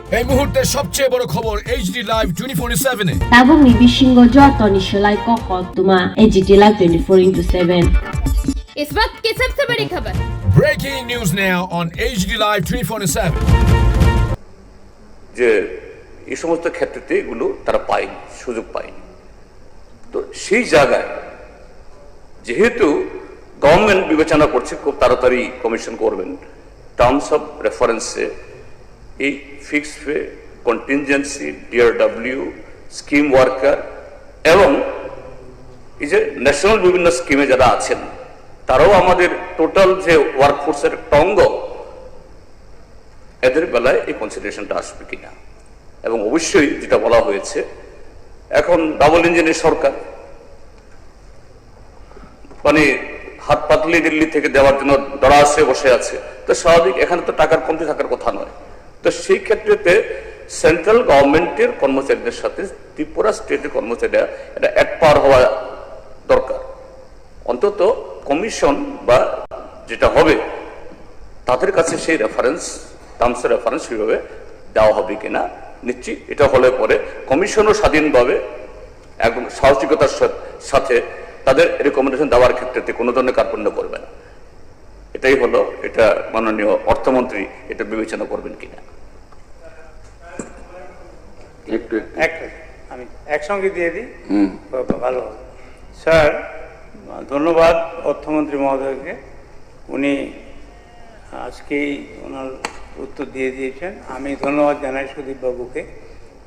এই মুহূর্তে সবচেয়ে বড় খবর এইচডি লাইভ 24/7 এ এবং নিবিসিংহ যতনি সেলাই কখতুমা এইচডি লাইভ 24/7 इस वक्त की सबसे बड़ी खबर। Breaking news now on HD live 24/7 যে এই সমস্ত ক্ষেত্রে এগুলো তারা পায়নি, সুযোগ পায়নি। তো সেই জায়গায় যেহেতু গভর্নমেন্ট বিবেচনা করছে খুব তাড়াতাড়ি কমিশন করবেন, টার্মস অফ রেফারেন্সে এই fixed pay, contingency, DRW, scheme worker এবং এই যে ন্যাশনাল বিভিন্ন স্কিমে যারা আছেন তারাও আমাদের টোটাল যে ওয়ার্কফোর্সের একটা অঙ্গ, এদের বেলায় এই কনসিডারেশনটা আসবে কিনা। এবং অবশ্যই যেটা বলা হয়েছে, এখন ডাবল ইঞ্জিনের সরকার, মানে হাত পাতলি দিল্লি থেকে দেওয়ার জন্য দরাসে বসে আছে, তো স্বাভাবিক এখানে তো টাকার কমতি থাকার কথা নয়। তো সেই ক্ষেত্রেতে সেন্ট্রাল গভর্নমেন্টের কর্মচারীদের সাথে ত্রিপুরা স্টেটের কর্মচারীরা এটা এক পার হওয়া দরকার। অন্তত কমিশন বা যেটা হবে তাদের কাছে সেই রেফারেন্স, টার্মসের রেফারেন্স সেইভাবে দেওয়া হবে কিনা নিশ্চিত। এটা হলে পরে কমিশনও স্বাধীনভাবে একদম সাহসিকতার সাথে তাদের রেকমেন্ডেশন দেওয়ার ক্ষেত্রে কোনো ধরনের কার্পণ্য করবে না। এটাই হলো, এটা মাননীয় অর্থমন্ত্রী এটা বিবেচনা করবেন কিনা। আমি একসঙ্গে দিয়ে দিই, ভালো স্যার। ধন্যবাদ অর্থমন্ত্রী মহোদয়কে, উনি আজকেই ওনার উত্তর দিয়ে দিয়েছেন। আমি ধন্যবাদ জানাই সুদীপ বাবুকে,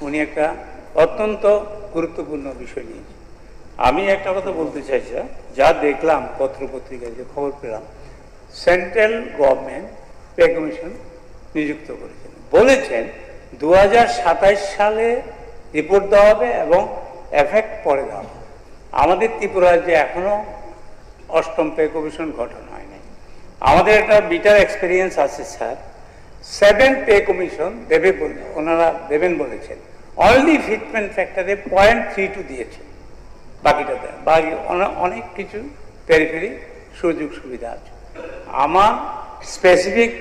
উনি একটা অত্যন্ত গুরুত্বপূর্ণ বিষয় নিয়েছেন। আমি একটা কথা বলতে চাই স্যার, যা দেখলাম পত্রপত্রিকায় যে খবর পেলাম, সেন্ট্রাল গভর্নমেন্ট পে কমিশন নিযুক্ত করেছেন, বলেছেন 2027 সালে রিপোর্ট দেওয়া হবে এবং এফেক্ট পরে দেওয়া হবে। আমাদের ত্রিপুরা রাজ্যে এখনো অষ্টম পে কমিশন গঠন হয় নাই। আমাদের একটা বিটার এক্সপিরিয়েন্স আছে স্যার, 7 পে কমিশন দেবে বলে ওনারা দেবেন বলেছেন, অনলি ফিটমেন্ট ফ্যাক্টরে 0.32 দিয়েছেন, বাকিটা দেয়, বাকি অনেক কিছু পেরিফেরি সুযোগ সুবিধা আছে। আমার স্পেসিফিক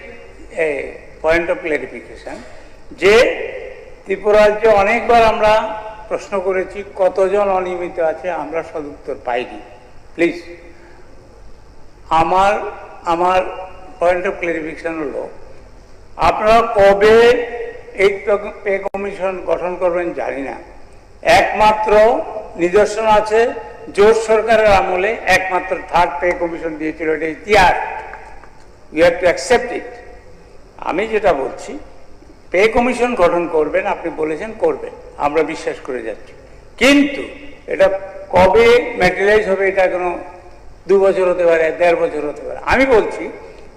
পয়েন্ট অফ ক্লারিফিকেশন যে ত্রিপুরা রাজ্যে অনেকবার আমরা প্রশ্ন করেছি কতজন অনিয়মিত আছে, আমরা সদুত্তর পাইনি। প্লিজ আমার পয়েন্ট অফ ক্লারিফিকেশন হলো, আপনারা কবে এই পে কমিশন গঠন করবেন জানি না। একমাত্র নিদর্শন আছে জোট সরকারের আমলে একমাত্র থার্ড পে কমিশন দিয়েছিল, এটা ইতিহাস, you have to accept it. আমি যেটা বলছি, পে কমিশন গঠন করবেন, আপনি বলেছেন করবেন, আমরা বিশ্বাস করে যাচ্ছি, কিন্তু এটা কবে ম্যাটেরিয়ালাইজ হবে এটা কোনো 2 বছর হতে পারে, 1.5 বছর হতে পারে। আমি বলছি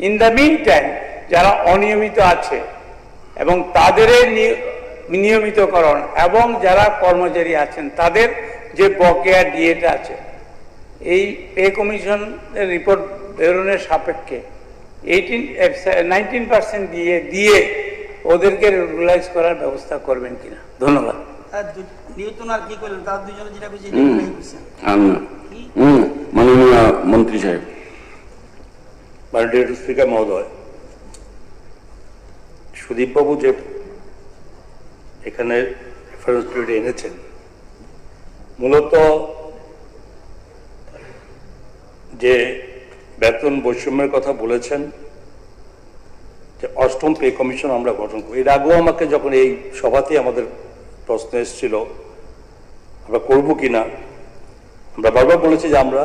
ইন দ্য মিন টাইম যারা অনিয়মিত আছে এবং তাদের নিয়মিতকরণ এবং যারা কর্মচারী আছেন তাদের যে বকেয়া ডিএটা আছে, এই পে কমিশনের রিপোর্ট বেরোনোর সাপেক্ষে 19% দিয়ে ওদেরকে রেগুলাইজ করার ব্যবস্থা করবেন কিনা। ধন্যবাদ। মাননীয় মন্ত্রী সাহেব। মাননীয় স্পিকার মহোদয়, সুদীপবাবু যে এখানে রেফারেন্স পিরিয়ডে এনেছেন, মূলত যে বেতন বৈষম্যের কথা বলেছেন, যে অষ্টম পে কমিশন আমরা গঠন করি। এর আগেও আমাকে যখন এই সভাতেই আমাদের প্রশ্ন এসেছিল আমরা করবো কিনা, আমরা বারবার বলেছি যে আমরা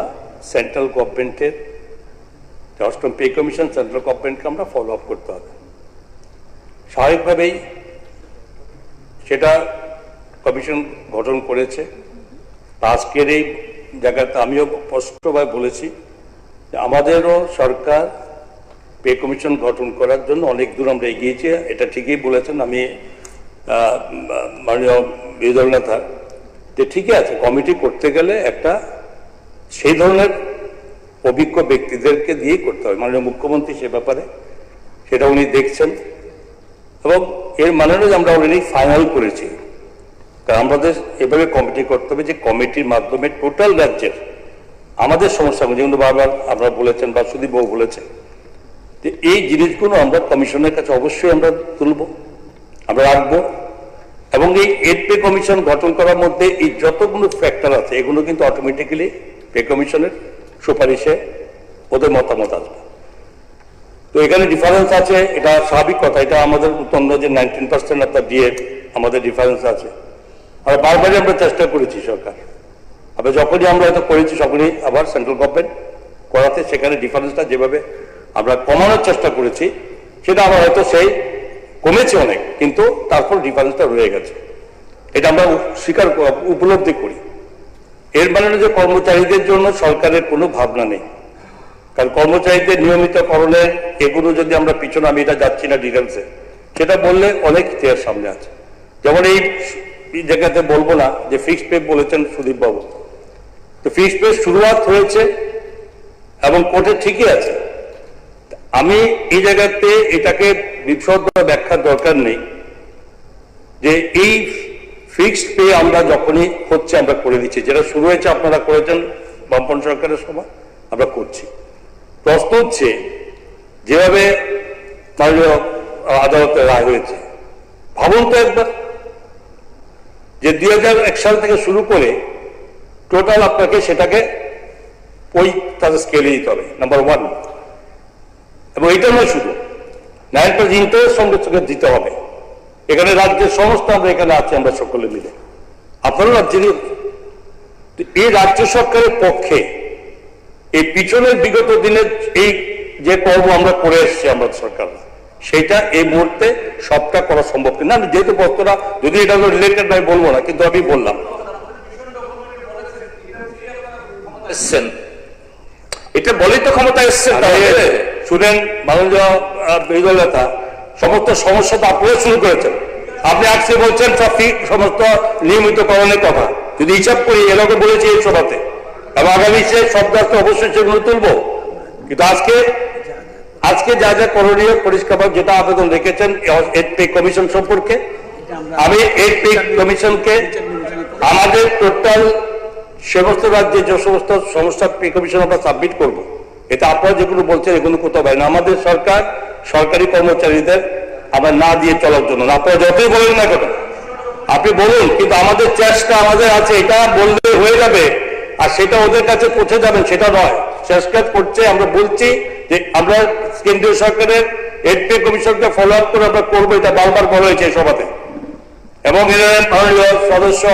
সেন্ট্রাল গভর্নমেন্টের যে অষ্টম পে কমিশন, সেন্ট্রাল গভর্নমেন্টকে আমরা ফলো আপ করতে হবে। স্বাভাবিকভাবেই সেটা কমিশন গঠন করেছে। আজকের এই জায়গাতে আমিও স্পষ্টভাবে বলেছি যে আমাদেরও সরকার পে কমিশন গঠন করার জন্য অনেক দূর আমরা এগিয়েছি, এটা ঠিকই বলেছেন। আমি মাননীয় বিরোধী নেতা যে ঠিকই আছে, কমিটি করতে গেলে একটা সেই ধরনের অভিজ্ঞ ব্যক্তিদেরকে দিয়েই করতে হবে। মাননীয় মুখ্যমন্ত্রী সে ব্যাপারে সেটা উনি দেখছেন এবং এর মানে যে আমরা অলরেডি ফাইনাল করেছি। কারণ আমাদের এভাবে কমিটি করতে হবে যে কমিটির মাধ্যমে টোটাল রাজ্যের আমাদের সমস্যাগুলো, যেগুলো বারবার আপনারা বলেছেন বা সুদীপবাবু বলেছেন, যে এই জিনিসগুলো আমরা কমিশনের কাছে অবশ্যই আমরা তুলব। আমরা রাখবো। এবং এই এড পে কমিশন গঠন করার মধ্যে এই যতগুলো ফ্যাক্টর আছে এগুলো কিন্তু অটোমেটিক্যালি পে কমিশনের সুপারিশে ওদের মতামত আসবে। তো এখানে ডিফারেন্স আছে, এটা স্বাভাবিক কথা, এটা আমাদের অন্য যে 19% আপনার ডিএ আমাদের ডিফারেন্স আছে। আর বারবারই আমরা চেষ্টা করেছি সরকার, আবার যখনই আমরা এটা করেছি তখনই আবার সেন্ট্রাল গভর্নমেন্ট করাতে সেখানে ডিফারেন্সটা যেভাবে আমরা কমানোর চেষ্টা করেছি সেটা আবার হয়তো সেই কমেছে অনেক, কিন্তু তারপর ডিফারেন্সটা রয়ে গেছে, এটা আমরা স্বীকার উপলব্ধি করি। এর মানে যে কর্মচারীদের জন্য সরকারের কোনো ভাবনা নেই, কারণ কর্মচারীদের নিয়মিতকরণের এগুলো যদি আমরা পিছনে, আমি এটা যাচ্ছি না ডিটেলসে, সেটা বললে অনেক ইতিহাস সামনে আছে। যেমন এই জায়গাতে বলবো না যে ফিক্সড পে বলেছেন সুদীপ বাবু, তো ফিক্সড পে শুরুয়াত হয়েছে এবং কোর্টে ঠিকই আছে। আমি এই জায়গাতে এটাকে বিশদ ব্যাখ্যার দরকার নেই যে এই ফিক্সড পে আমরা যখনই হচ্ছে আমরা করে দিচ্ছি, যেটা শুরু হয়েছে আপনারা করেছেন বামপন্থ সরকারের সময়, আমরা করছি। প্রশ্ন হচ্ছে যেভাবে মাননীয় আদালতের রায় হয়েছে, ভাবুন তো একবার যে 2001 সাল থেকে শুরু করে টোটাল আপনাকে সেটাকে ওই তাদের স্কেলে দিতে হবে, নাম্বার 1। এবং এটা নয় শুধু 9% ইন্টারেস্ট সঙ্গে সঙ্গে দিতে হবে। এখানে রাজ্যের সমস্ত আমরা এখানে আছি, আমরা সকলে মিলে, আপনারা রাজ্যেরই। এই রাজ্য সরকারের পক্ষে এই পিছনের বিগত দিনের এই যে কর্ম আমরা করে এসেছি আমরা সরকার, সেটা এই মুহূর্তে সবটা করা সম্ভব কিনা, আমি যেহেতু বস্তুটা যদি এটা রিলেটেড নয় বলবো না, কিন্তু আমি বললাম এটা বলেই তো ক্ষমতা এসছেন। শুনেন মাননীয় বিরোধী নেতা, সমস্ত সমস্যা তো আপনারা শুরু করেছেন। আপনি আজকে বলছেন সব সমস্ত নিয়মিতকরণের কথা, যদি হিসাব করি এলাকে বলেছি এই সভাতে, এবং আগামী সে সব দায়িত্ব অবশ্যই সেগুলো তুলবো। কিন্তু আজকে যা যা করণীয় পরিষ্কার, যেটা আবেদন রেখেছেন এড পে কমিশন সম্পর্কে, আমি এড পে কমিশনকে আমাদের টোটাল সমস্ত রাজ্যে যে সমস্ত সমস্যা পে কমিশন আমরা সাবমিট করবো, এটা আপনারা যেগুলো বলছেন এগুলো কোথাও পাই না। আমাদের সরকার সরকারি কর্মচারীদের আমরা না দিয়ে চলার জন্য, আপনারা যতই বলেন না কেন আপনি বলুন, কিন্তু আমাদের চেষ্টা আমাদের আছে, এটা বললে হয়ে যাবে আর সেটা ওদের কাছে পৌঁছে যাবেন সেটা নয়। চেষ্টা করছে, আমরা বলছি যে আমরা কেন্দ্রীয় সরকারের এড পে কমিশনকে ফলো আপ করে আমরা করবো, এটা বারবার বলা হয়েছে এই সভাতে। এবং মাননীয় সদস্য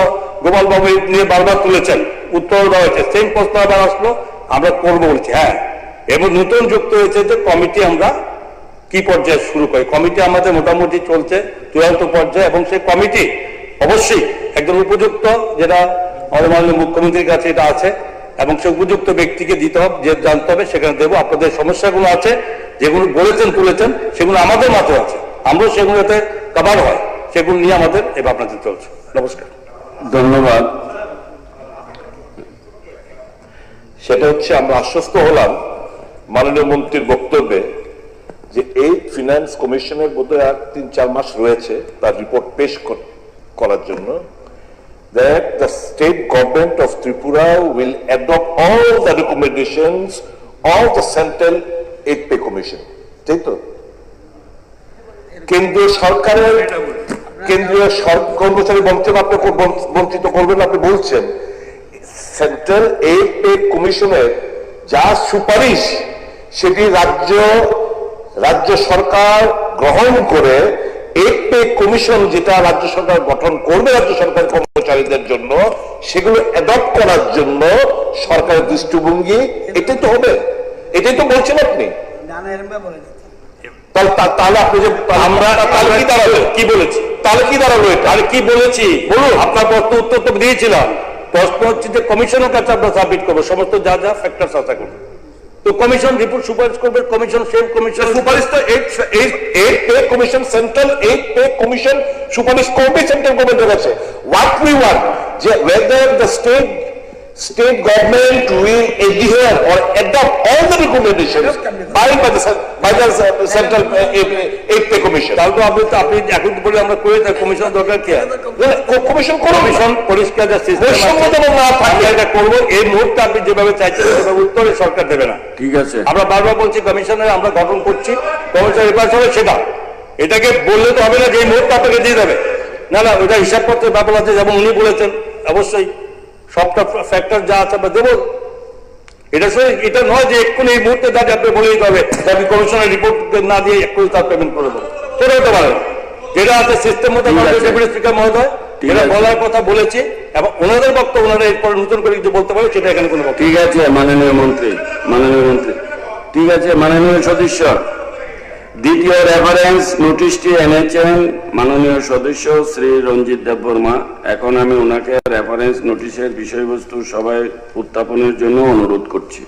গোপাল বাবু নিয়ে বারবার তুলেছেন, উত্তর দেওয়া হয়েছে, সেম প্রশ্ন আবার আসলো, আমরা করবো বলছি। হ্যাঁ, এবং নতুন যুক্ত হয়েছে যে কমিটি আমরা কি পর্যায়ে শুরু করি। কমিটি আমাদের মোটামুটি চলছে চূড়ান্ত পর্যায়ে, এবং সেই কমিটি অবশ্যই একজন উপযুক্ত, যেটা আমাদের মাননীয় মুখ্যমন্ত্রীর কাছে এটা আছে, এবং সে উপযুক্ত ব্যক্তিকে দিতে হবে, যে জানতে হবে, সেখানে দেবো। আপনাদের সমস্যাগুলো আছে যেগুলো বলেছেন তুলেছেন, সেগুলো আমাদের মাথায় আছে, আমরাও সেগুলোতে কভার হয়, সেগুলো নিয়ে আমাদের এই ভাবনাতে চলছে। নমস্কার, ধন্যবাদ। সেটা হচ্ছে আমরা আশ্বস্ত হলাম মাননীয় মন্ত্রীর বক্তব্যে যে এই ফিনান্স কমিশনের বোধহয় আর 3-4 মাস রয়েছে তার রিপোর্ট পেশ করার জন্য, that the state government of Tripura will adopt all the recommendations of the Central Aid Pay Commission. ঠিক তো? কেন্দ্রীয় সরকারের কর্মচারী বঞ্চিত করবেন আপনি বলছেন, সেন্ট্রাল এইড পে কমিশনের যা সুপারিশ সেটি রাজ্য সরকার গ্রহণ করে এইড পে কমিশন যেটা রাজ্য সরকার গঠন করবে রাজ্য সরকার কর্মচারীদের জন্য, সেগুলো অ্যাডপ্ট করার জন্য সরকারের দৃষ্টিভঙ্গি এটাই তো হবে, এটাই তো বলছেন আপনি। তাহলে আপনি যে আমরা তাহলে কি দাঁড়ালো, কি বলেছি, তাহলে কি দাঁড়ালো, তাহলে কি বলেছি বলুন। আপনার প্রশ্ন উত্তর তো দিয়েছিলাম। প্রশ্ন হচ্ছে যে কমিশনের কাছে আমরা সাবমিট করবো সমস্ত যা যা ফ্যাক্টরস আছে করবো, তো কমিশন রিপোর্ট সুপারিশ করবে, কমিশন সেম কমিশন সুপারিশ তো aid pay commission, central aid pay commission সুপারিশ করবে সেন্ট্রাল গভর্নমেন্টের কাছে। হোয়াট উই ওয়ান্ট যে whether the state government will adhere or adopt all the recommendations by the central aid pay commission. তাহলে তো আপনি এখন বলে আমরা করে থাকি, কমিশন দরকার কি আছে? কমিশন কমিশন পরিষ্কার যা সিস্টেম না থাকে এটা করবো। এই মুহূর্তে আপনি যেভাবে চাইছেন সেভাবে উত্তরে সরকার দেবে না। ঠিক আছে, আমরা বারবার বলছি কমিশনের আমরা গঠন করছি, কমিশন রিপোর্ট হবে সেটা এটাকে বললে তো হবে না যে এই মুহূর্তে আপনাকে দিয়ে দেবে। না না, ওটা হিসাবপত্রের ব্যাপার আছে, যেমন উনি বলেছেন অবশ্যই সবটা ফ্যাক্টর যা আছে আমরা দেবো। এটা নয় যে এক্ষুনি এই মুহূর্তে তাকে আপনি বলে দিতে হবে তাকে কমিশনের রিপোর্ট না দিয়ে এক্ষুনি তার পেমেন্ট করে দেবো, সেটা হতে পারে না। যেটা আছে সিস্টেম মতো ডেপুটি স্পিকার মহোদয় যেটা বলার কথা বলেছে এবং ওনাদের বক্তব্য ওনারা এরপরে নতুন করে কিছু বলতে পারে সেটা এখানে কোনো ঠিক আছে মাননীয় মন্ত্রী, ঠিক আছে মাননীয় সদস্য, দ্বিতীয় রেফারেন্স নোটিশটি এনেছেন মাননীয় সদস্য শ্রী রঞ্জিত দেববর্মা। এখন আমি ওনাকে রেফারেন্স নোটিশের বিষয়বস্তু সভায় উত্থাপনের জন্য অনুরোধ করছি।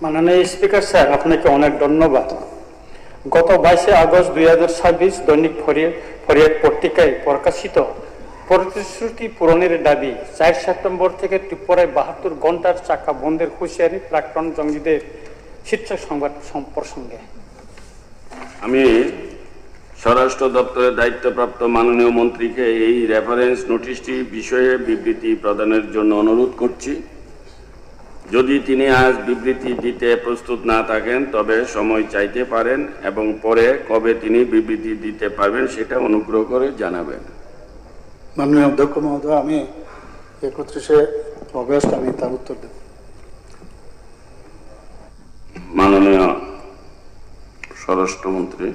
মাননীয় স্পিকার স্যার, আপনাকে অনেক ধন্যবাদ। গত 22 আগস্ট 2026 দৈনিক ফরিয়াদ পত্রিকায় প্রকাশিত প্রতিশ্রুতি পূরণের দাবি 4 সেপ্টেম্বর থেকে ত্রিপুরায় 72 ঘন্টার চাকা বন্ধের হুঁশিয়ারি প্রাক্তন জঙ্গিদের শীর্ষক সংবাদ প্রসঙ্গে আমি স্বরাষ্ট্র দপ্তরের দায়িত্বপ্রাপ্ত মাননীয় মন্ত্রীকে এই রেফারেন্স নোটিশটি বিষয়ে বিবৃতি প্রদানের জন্য অনুরোধ করছি। যদি তিনি আজ বিবৃতি দিতে প্রস্তুত না থাকেন তবে সময় চাইতে পারেন এবং পরে কবে তিনি বিবৃতি দিতে পারবেন সেটা অনুগ্রহ করে জানাবেন। মাননীয় অধ্যক্ষ মহোদয়, আমি 31 অগস্ট আমি তার উত্তর দেব। মাননীয় স্বরাষ্ট্রমন্ত্রী,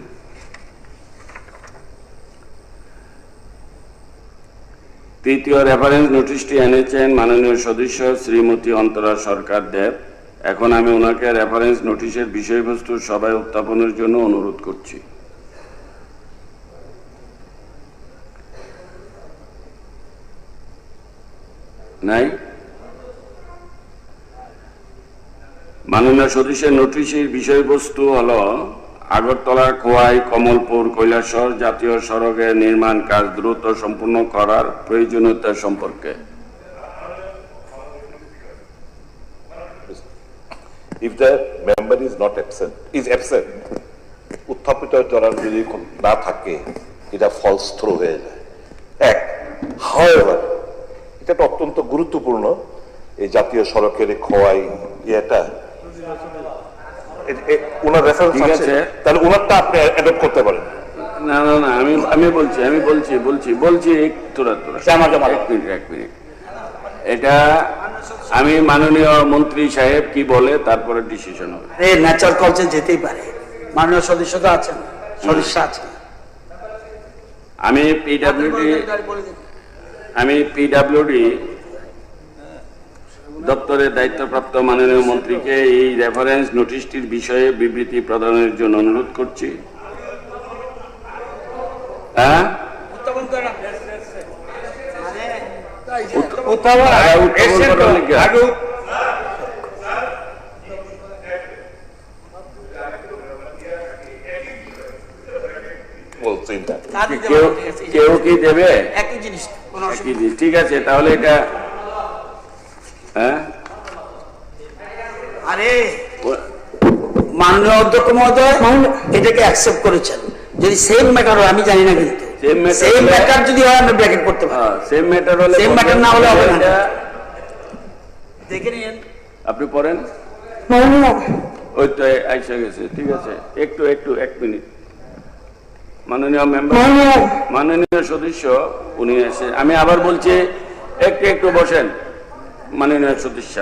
তৃতীয় রেফারেন্স নোটিশটি এনেছেন মাননীয় সদস্য শ্রীমতী অন্তরা সরকার দেব। এখন আমি ওনাকে রেফারেন্স নোটিশের বিষয়বস্তু সভায় উত্থাপনের জন্য অনুরোধ করছি। নাই? মাননীয় সদস্যের নোটিশের বিষয়বস্তু হল আগরতলা খোয়াই কমলপুর কৈলাসহর জাতীয় সড়কের নির্মাণ কাজ দ্রুত সম্পূর্ণ করার প্রয়োজনীয়তা সম্পর্কে। If the member is not absent, উত্থাপিত করার যদি না থাকে এটা ফলস থ্রো হয়ে যায়। হাউএভার এটা তো অত্যন্ত গুরুত্বপূর্ণ, এই জাতীয় সড়কের খোয়াই ইয়েটা ওনার রেফারেন্স আছে, তাহলে ওনারটা আপনি অ্যাডপ্ট করতে পারেন। না না না, আমি বলছি এক মিনিট। এটা আমি মাননীয় মন্ত্রী সাহেব কি বলে তারপরে ডিসিশন হবে। ন্যাচারাল কলচে যেতেই পারে, মাননীয় সদস্য তো আছেন, সদস্য আছেন। আমি পিডব্লিউডি দপ্তরের দায়িত্বপ্রাপ্ত মাননীয় মন্ত্রীকে এই রেফারেন্স নোটিশটির বিষয়ে বিবৃতি প্রদানের জন্য অনুরোধ করছি। হ্যাঁ, কেউ কি দেবে? একই জিনিস। ঠিক আছে, তাহলে এটা আরে মাননীয় অধ্যক্ষ মহোদয় এটাকে অ্যাকসেপ্ট করেছেন। যদি সেম ম্যাটার হয়, আমি জানি না, কিন্তু সেম ম্যাটার যদি হয় আমরা ব্র্যাকেট করতে পারি। সেম ম্যাটার হলে, সেম ম্যাটার না হলে হবে না। দেখে নিন, আপনি পড়েন। ওই তো আইসা গেছে, ঠিক আছে। একটু 1 মিনিট। মাননীয় মেম্বার, মাননীয় সদস্য উনি এসে, আমি আবার বলছি একটু বসেন। মাননীয় সদস্য,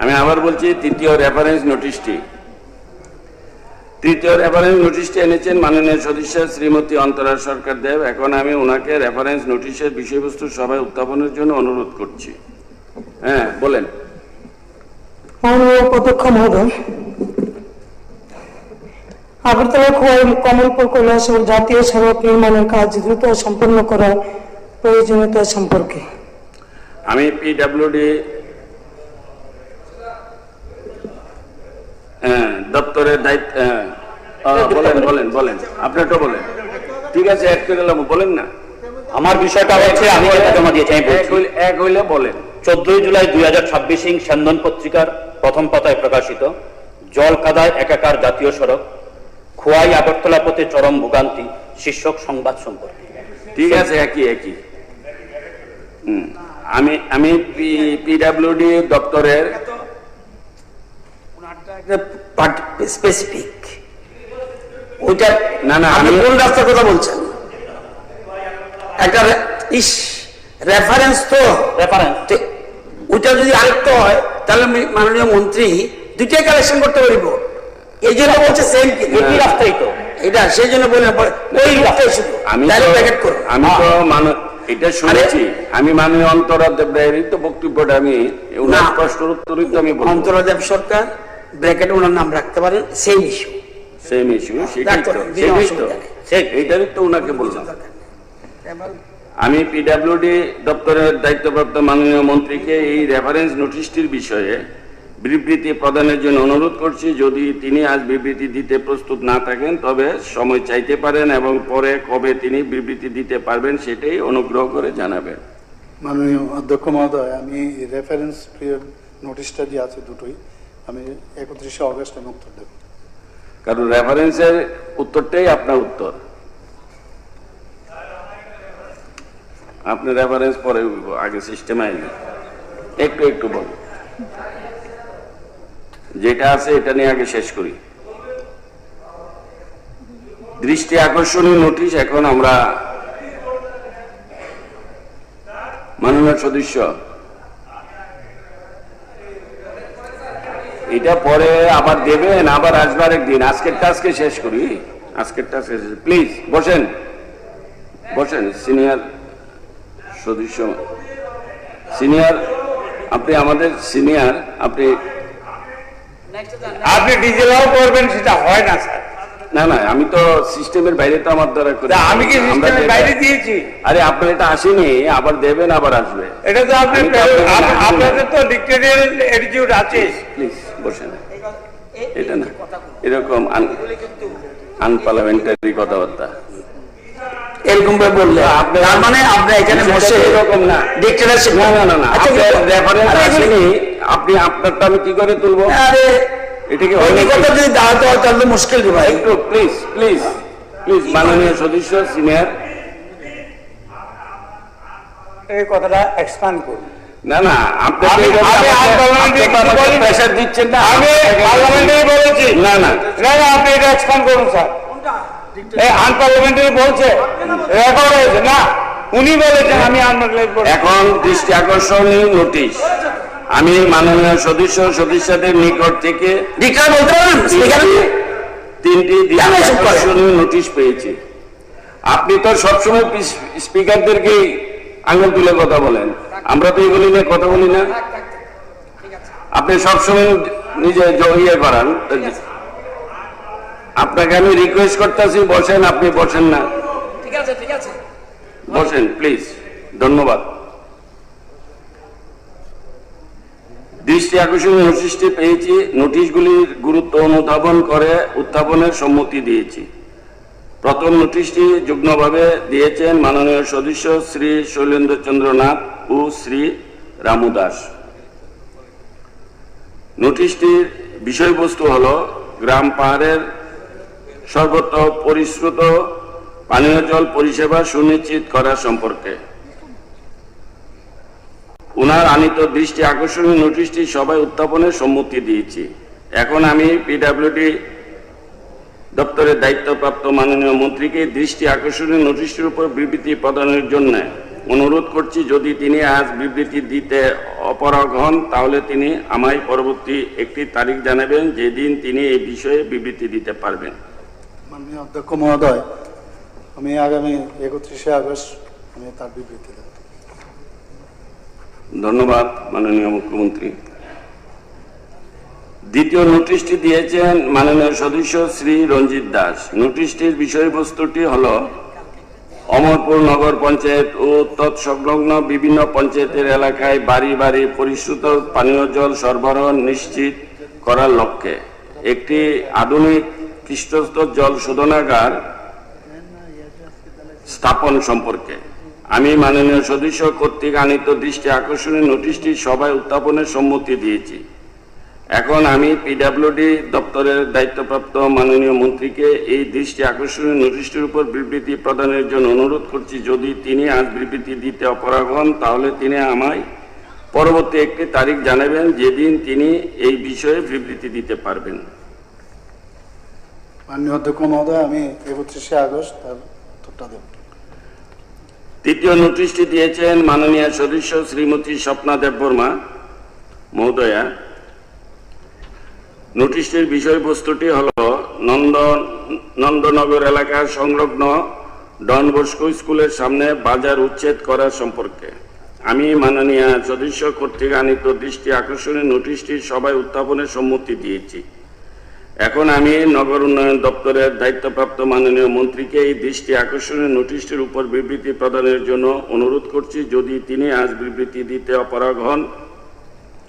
আমি আবার বলছি তৃতীয় রেফারেন্স নোটিশটি এনেছেন মাননীয় সদস্য শ্রীমতী অন্তরা সরকার দেব। এখন আমি ওনাকে রেফারেন্স নোটিশের বিষয়বস্তু সভায় উত্থাপনের জন্য অনুরোধ করছি। হ্যাঁ, বলেন। মাননীয় অধ্যক্ষ মহোদয়, আগরতলা খোয়াই কমলপুর কৈলাসহর জাতীয় সড়ক নির্মাণের কাজ দ্রুত সম্পন্ন করার প্রয়োজনীয়তা সম্পর্কে আমি পিডব্লিউডি দপ্তরের দায়িত্ব। বলেন আপনারটা বলেন। ঠিক আছে, এক করে বলেন না। আমার বিষয়টা হচ্ছে, আমি জমা দিয়েছি, এক হইলে বলেন। 14 জুলাই 2026 সেন্দন পত্রিকার প্রথম পাতায় প্রকাশিত জল কাদায় একাকার জাতীয় সড়ক খোয়াই আগরতলা পথে চরম ভোগান্তি শীর্ষক সংবাদ সম্পর্কে। ঠিক আছে, একই। আমি পিডব্লিউডি দপ্তরের স্পেসিফিক ওইটা না, না, আপনি আমি- কোন রাস্তার কথা বলছেন? একটা রেফারেন্স তো রেফারেন্স ওইটা যদি আরেকটা হয় তাহলে মাননীয় মন্ত্রী দুইটাই কালেকশন করতে পারিব। এই জন্য বলছে সেম একই রাস্তাই তো। এটা সেই জন্য বললেন ওই রাস্তায় শুধু আমি তাহলে তো- প্যাকেট করুন। আমি তো এটা শুনেছি, আমি মাননীয় অন্তরাদেব রায়েরই তো বক্তব্যটা আমি ওনার না। প্রশ্নের উত্তরই তো আমি বলবো। অন্তরাদেব সরকার ব্র্যাকেটে ওনার নাম রাখতে পারেন, সেম ইস্যু। সেম ইস্যু, সেটাই তো, ডাক্তার, সেটাই তো, অসুবিধা নেই। এইটারই তো ওনাকে বললাম। আমি পিডাব্লিউডি দপ্তরের দায়িত্বপ্রাপ্ত মাননীয় মন্ত্রীকে এই রেফারেন্স নোটিশটির বিষয়ে বিবৃতি প্রদানের জন্য অনুরোধ করছি। যদি তিনি আজ বিবৃতি দিতে প্রস্তুত না থাকেন তবে সময় চাইতে পারেন এবং পরে কবে তিনি বিবৃতি দিতে পারবেন সেটাই অনুগ্রহ করে জানাবেন। মাননীয় অধ্যক্ষ মহোদয়, আমি রেফারেন্স পিরিয়ড নোটিশটা যে আছে দুটোই আমি 31শে অগস্ট আমি উত্তর দেব। কারণ রেফারেন্সের উত্তরটাই আপনার উত্তর। আপনি রেফারেন্স পরে আগে সিস্টেমে আইনি একটু একটু বলুন, যেটা আছে এটা নিয়ে আগে শেষ করি। দৃষ্টি আকর্ষণীয় নোটিশ এখন আমরা মাননীয় সদস্য এটা পরে আবার দেবেন, আবার আসবার একদিন। আজকের টাস্কে শেষ করি, আজকের টাস্কে প্লিজ বসেন, বসেন। সিনিয়র সদস্য, সিনিয়র, আপনি আমাদের সিনিয়র, আপনি আপনি ডিজেলাও করবেন, সেটা হয় না স্যার। না না, আমি তো সিস্টেমের বাইরে তো আমার দ্বারা করি। আমি কি আমরা সিস্টেমের যেটা- বাইরে দিয়েছি? আরে আপনার এটা আসেনি, আবার দেবেন, আবার আসবে। এটা তো আপনি আমি তো আপনাকে- আপনাদের তো ডিক্টেরিয়াল অ্যাটিটিউড আছে। প্লিজ বসেন। এটা না, এরকম আনপার্লামেন্টারি কথাবার্তা এরকম ভাবে বললে তার মানে আপনি এখানে বসে এরকম না। ডিক্টেটরশিপ। না না না না, আচ্ছা, আপনার রেফারেন্স আরে এগুলি- আসেনি, আপনি আপনারটা আমি কি করে তুলবো? আরে এটা কি ওই হয় কথা নাকি? যদি দাঁড়াতে হয় তাহলে তো মুশকিল রে ভাই। একটু প্লিজ প্লিজ প্লিজ, মাননীয় সদস্য সিনিয়র। এই কথাটা এক্সপ্যান্ড করুন। না না, আপনি আমি আনপার্লামেন্টারি প্রেশার দিচ্ছেন না। আমি পার্লামেন্টারি বলেছি। না না, না না, আপনি এটা এক্সপ্যান্ড করুন স্যার। এই আনপার্লামেন্টারি বলছে, রেকর্ড হয়েছে না, উনি বলেছেন আমি আনপার্লামেন্টারি। এখন দৃষ্টি আকর্ষণীয় নোটিশ আমি মাননীয় সদস্যদের নিকট থেকে ডিক্টেটর বলতে পারবেন স্পিকার? তিনটি কেন এসব করে? আকর্ষণীয় নোটিশ পেয়েছি। আপনি তো সবসময় স্পিকারদেরকে আঙুল তুলে কথা বলেন, আমরা তো এগুলি নিয়ে কথা বলি না। আপনি সবসময় নিজে ইয়ে করান। আপনাকে আমি রিকোয়েস্ট করতেছি বসেন, আপনি বসেন না। ঠিক আছে ঠিক আছে, বসেন প্লিজ, ধন্যবাদ। দৃষ্টি আকর্ষণীয় নোটিশটি পেয়েছি। নোটিশগুলির গুরুত্ব অনুধাবন করে উত্থাপনের সম্মতি দিয়েছি। প্রথম নোটিশটি যুগ্মভাবে দিয়েছেন মাননীয় সদস্য শ্রী শৈলেন্দ্র চন্দ্র নাথ ও শ্রী রামু দাস। নোটিশটির বিষয়বস্তু হল গ্রাম পাহাড়ের সর্বত্র পরিশ্রুত পানীয় জল পরিষেবা সুনিশ্চিত করা সম্পর্কে। উনার আনিত দৃষ্টি আকর্ষণীয় নোটিশটি সবাই উত্থাপনের সম্মতি দিয়েছি। এখন আমি পিডাব্লিউডি দপ্তরের দায়িত্বপ্রাপ্ত মাননীয় মন্ত্রীকে দৃষ্টি আকর্ষণীয় নোটিশটির উপর বিবৃতি প্রদানের জন্য অনুরোধ করছি। যদি তিনি আজ বিবৃতি দিতে অপারগ হন তাহলে তিনি আমায় পরবর্তী একটি তারিখ জানাবেন যেদিন তিনি এই বিষয়ে বিবৃতি দিতে পারবেন। মাননীয় অধ্যক্ষ মহোদয়, আমি আগামী 31শে আগস্ট আমি তার বিবৃতি দেব। ধন্যবাদ মাননীয় মুখ্যমন্ত্রী। দ্বিতীয় নোটিশটি দিয়েছেন মাননীয় সদস্য শ্রী রঞ্জিত দাস। নোটিশটির বিষয়বস্তুটি হল অমরপুর নগর পঞ্চায়েত ও তৎসংলগ্ন বিভিন্ন পঞ্চায়েতের এলাকায় বাড়ি বাড়ি পরিশ্রুত পানীয় জল সরবরাহ নিশ্চিত করার লক্ষ্যে একটি আধুনিক কৃষ্ণস্তর জল শোধনাগার স্থাপন সম্পর্কে আমি মাননীয় সদস্য কর্তৃক আনিত দৃষ্টি আকর্ষণীয় নোটিশটি সভায় উত্থাপনের সম্মতি দিয়েছি। এখন আমি পিডাব্লিউডি দপ্তরের দায়িত্বপ্রাপ্ত মাননীয় মন্ত্রীকে এই দৃষ্টি আকর্ষণীয় নোটিশটির উপর বিবৃতি প্রদানের জন্য অনুরোধ করছি। যদি তিনি আজ বিবৃতি দিতে অপারগ হন তাহলে তিনি আমায় পরবর্তী একটি তারিখ জানাবেন যেদিন তিনি এই বিষয়ে বিবৃতি দিতে পারবেন। মাননীয় অধ্যক্ষ মহোদয়, আমি 31শে আগস্ট তার উত্তরটা দেব। তৃতীয় নোটিশটি দিয়েছেন মাননীয় সদস্য শ্রীমতী স্বপ্না দেববর্মা মহোদয়া। নোটিশটির বিষয়বস্তুটি হল নন্দনগর এলাকার সংলগ্ন ডন বস্কো স্কুলের সামনে বাজার উচ্ছেদ করা সম্পর্কে। আমি মাননীয় সদস্য কর্তৃক আনিত দৃষ্টি আকর্ষণের নোটিশটি সভায় উত্থাপনের সম্মতি দিয়েছি। এখন আমি নগর উন্নয়ন দপ্তরের দায়িত্বপ্রাপ্ত মাননীয় মন্ত্রীকে এই দৃষ্টি আকর্ষণের নোটিশটির উপর বিবৃতি প্রদানের জন্য অনুরোধ করছি। যদি তিনি আজ বিবৃতি দিতে অপারগ হন